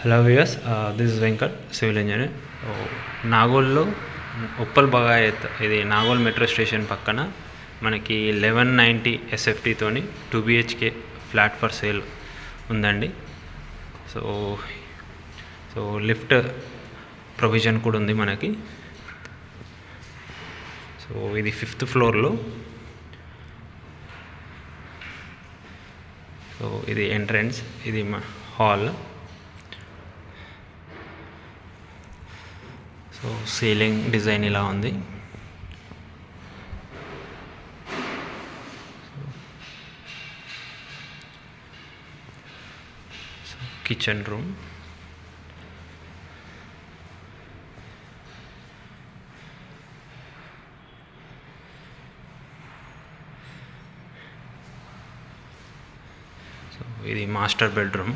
Hello viewers, this is Venkat, civil engineer. నాగోల్లో ఉప్పల్ బగాయత్, ఇది Nagole metro station పక్కన మనకి 1190 SFTతోని 2 BHK ఫ్లాట్ ఫర్ సేల్ ఉందండి. సో సో లిఫ్ట్ ప్రొవిజన్ కూడా ఉంది మనకి. సో ఇది 5th ఫ్లోర్లో. సో ఇది ఎంట్రన్స్, ఇది హాల్. సో సీలింగ్ డిజైన్ ఇలా ఉంది. సో కిచెన్ రూమ్, సో ఇది మాస్టర్ బెడ్రూమ్.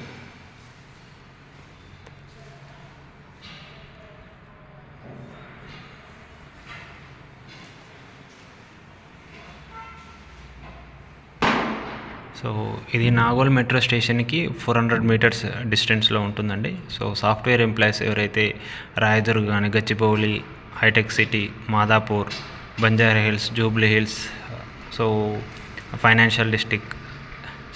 సో ఇది నాగోల్ మెట్రో స్టేషన్కి 400 మీటర్స్ డిస్టెన్స్లో ఉంటుందండి. సో సాఫ్ట్వేర్ ఎంప్లాయీస్ ఎవరైతే రాయదుర్గ్ కానీ, Gachibowli, Hitech City, Madhapur, Banjara Hills, Jubilee Hills, so financial district,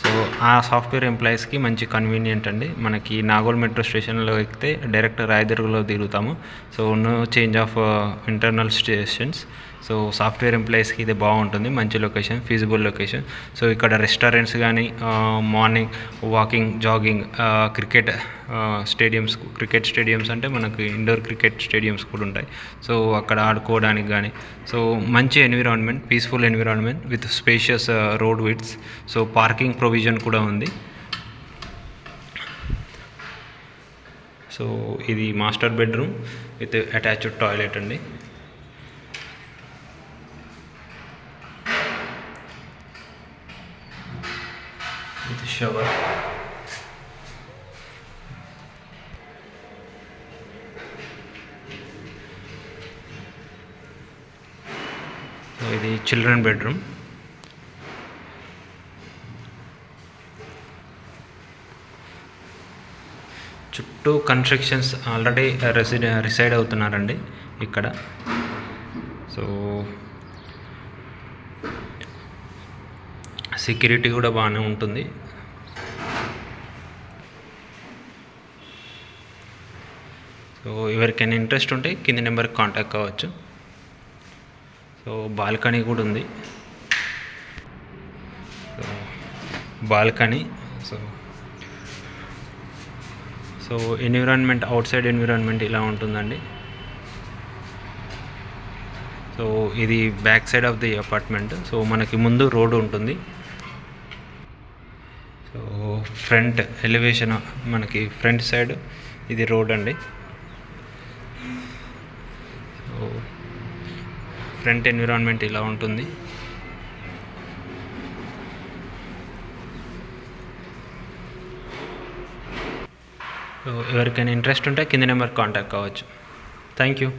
so ఆ సాఫ్ట్వేర్ ఎంప్లాయీస్కి మంచి కన్వీనియంట్ అండి. మనకి నాగోల్ మెట్రో స్టేషన్లో ఎక్కితే డైరెక్ట్ రాయదుర్గ్లో దిగుతాము. So no change of internal stations. So software ఎంప్లాయీస్కి ఇది బాగుంటుంది, మంచి లొకేషన్, ఫీజిబుల్ లొకేషన్. సో ఇక్కడ రెస్టారెంట్స్ కానీ, morning walking, jogging, cricket stadiums అంటే మనకు ఇండోర్ క్రికెట్ స్టేడియమ్స్ కూడా ఉంటాయి. సో అక్కడ ఆడుకోవడానికి కానీ, సో మంచి environment, peaceful environment with spacious road widths. So parking provision కూడా ఉంది. సో ఇది master bedroom with attached toilet అండి. ఇది షవర్. సో ఇది చిల్డ్రన్ బెడ్రూమ్. చుట్టూ కన్స్ట్రక్షన్స్ ఆల్రెడీ రిసైడ్ అవుతున్నారండి ఇక్కడ. సో సెక్యూరిటీ కూడా బాగానే ఉంటుంది. సో ఎవరికైనా ఇంట్రెస్ట్ ఉంటే కింది నెంబర్కి కాంటాక్ట్ కావచ్చు. సో బాల్కనీ కూడా ఉంది. So balcony, so environment, out side environment ఇలా ఉంటుందండి. సో ఇది back side of the apartment. So మనకి ముందు రోడ్డు ఉంటుంది. సో ఫ్రంట్ ఎలివేషన్, మనకి ఫ్రంట్ సైడ్ ఇది రోడ్ అండి. సో ఫ్రంట్ ఎన్విరాన్మెంట్ ఇలా ఉంటుంది. సో ఎవరికైనా ఇంట్రెస్ట్ ఉంటే కింది నెంబర్ కాంటాక్ట్ కావచ్చు. Thank you.